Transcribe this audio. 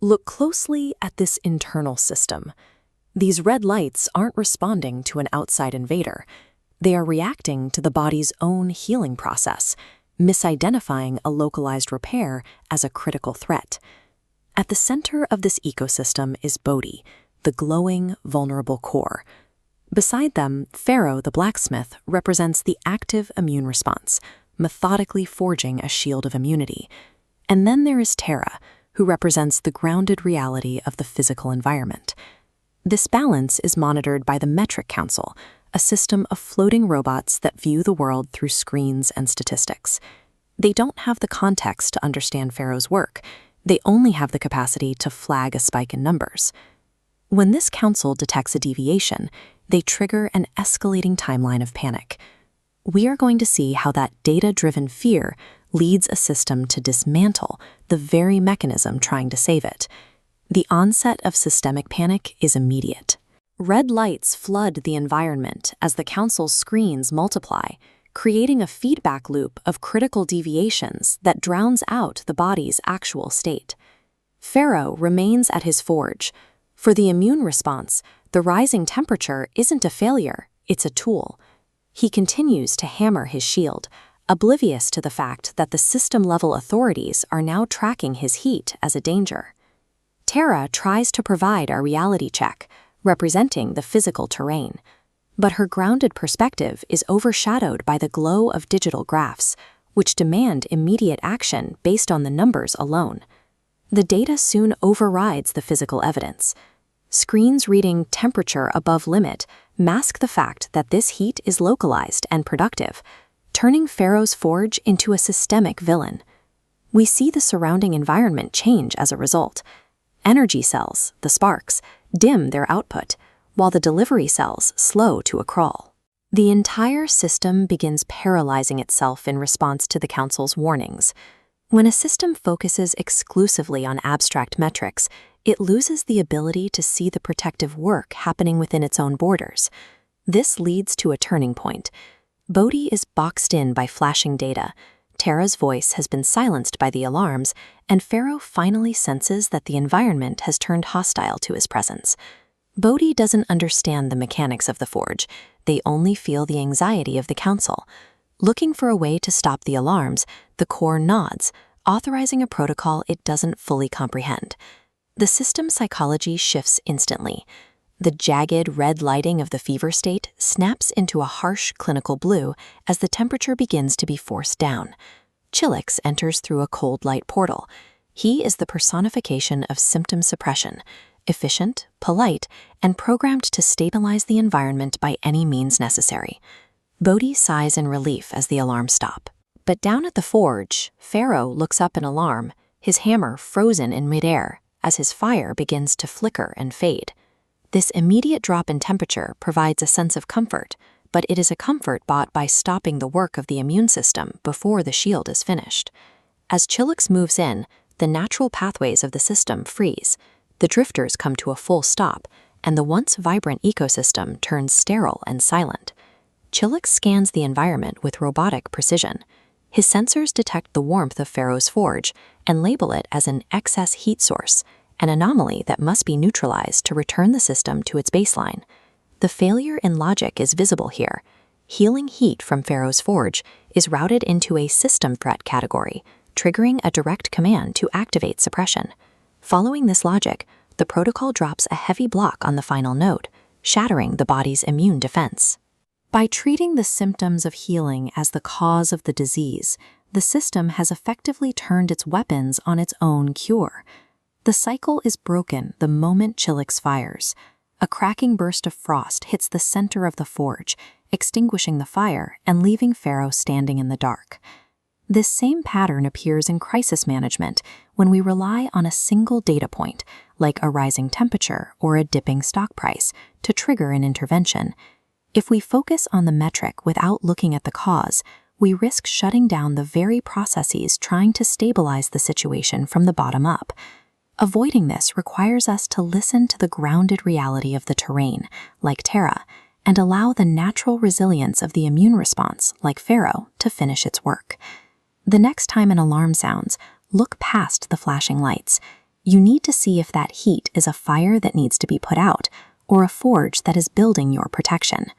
Look closely at this internal system. These red lights aren't responding to an outside invader. They are reacting to the body's own healing process, misidentifying a localized repair as a critical threat. At the center of this ecosystem is Bodhi, the glowing, vulnerable core. Beside them, Pharaoh the blacksmith represents the active immune response, methodically forging a shield of immunity. And then there is Terra, who represents the grounded reality of the physical environment. This balance is monitored by the Metric Council, a system of floating robots that view the world through screens and statistics. They don't have the context to understand Pharaoh's work. They only have the capacity to flag a spike in numbers. When this council detects a deviation, they trigger an escalating timeline of panic. We are going to see how that data-driven fear leads a system to dismantle the very mechanism trying to save it. The onset of systemic panic is immediate. Red lights flood the environment as the council's screens multiply, creating a feedback loop of critical deviations that drowns out the body's actual state. Pharaoh remains at his forge. For the immune response, the rising temperature isn't a failure, it's a tool. He continues to hammer his shield, oblivious to the fact that the system-level authorities are now tracking his heat as a danger. Terra tries to provide a reality check, representing the physical terrain, but her grounded perspective is overshadowed by the glow of digital graphs, which demand immediate action based on the numbers alone. The data soon overrides the physical evidence. Screens reading temperature above limit mask the fact that this heat is localized and productive, turning Pharaoh's forge into a systemic villain. We see the surrounding environment change as a result. Energy cells, the sparks, dim their output, while the delivery cells slow to a crawl. The entire system begins paralyzing itself in response to the council's warnings. When a system focuses exclusively on abstract metrics, it loses the ability to see the protective work happening within its own borders. This leads to a turning point. Bodhi is boxed in by flashing data. Terra's voice has been silenced by the alarms, and Pharaoh finally senses that the environment has turned hostile to his presence. Bodhi doesn't understand the mechanics of the forge. They only feel the anxiety of the council. Looking for a way to stop the alarms, the core nods, authorizing a protocol it doesn't fully comprehend. The system psychology shifts instantly. The jagged red lighting of the fever state snaps into a harsh clinical blue as the temperature begins to be forced down. Chilix enters through a cold light portal. He is the personification of symptom suppression, efficient, polite, and programmed to stabilize the environment by any means necessary. Bodhi sighs in relief as the alarms stop. But down at the forge, Pharaoh looks up in alarm, his hammer frozen in midair as his fire begins to flicker and fade. This immediate drop in temperature provides a sense of comfort, but it is a comfort bought by stopping the work of the immune system before the shield is finished. As Chilix moves in, the natural pathways of the system freeze, the drifters come to a full stop, and the once vibrant ecosystem turns sterile and silent. Chilix scans the environment with robotic precision. His sensors detect the warmth of Pharaoh's forge and label it as an excess heat source, an anomaly that must be neutralized to return the system to its baseline. The failure in logic is visible here. Healing heat from Pharaoh's forge is routed into a system threat category, triggering a direct command to activate suppression. Following this logic, the protocol drops a heavy block on the final node, shattering the body's immune defense. By treating the symptoms of healing as the cause of the disease, the system has effectively turned its weapons on its own cure. The cycle is broken the moment Chilix fires. A cracking burst of frost hits the center of the forge, extinguishing the fire and leaving Pharaoh standing in the dark. This same pattern appears in crisis management when we rely on a single data point, like a rising temperature or a dipping stock price, to trigger an intervention. If we focus on the metric without looking at the cause, we risk shutting down the very processes trying to stabilize the situation from the bottom up. Avoiding this requires us to listen to the grounded reality of the terrain, like Terra, and allow the natural resilience of the immune response, like Pharaoh, to finish its work. The next time an alarm sounds, look past the flashing lights. You need to see if that heat is a fire that needs to be put out or a forge that is building your protection.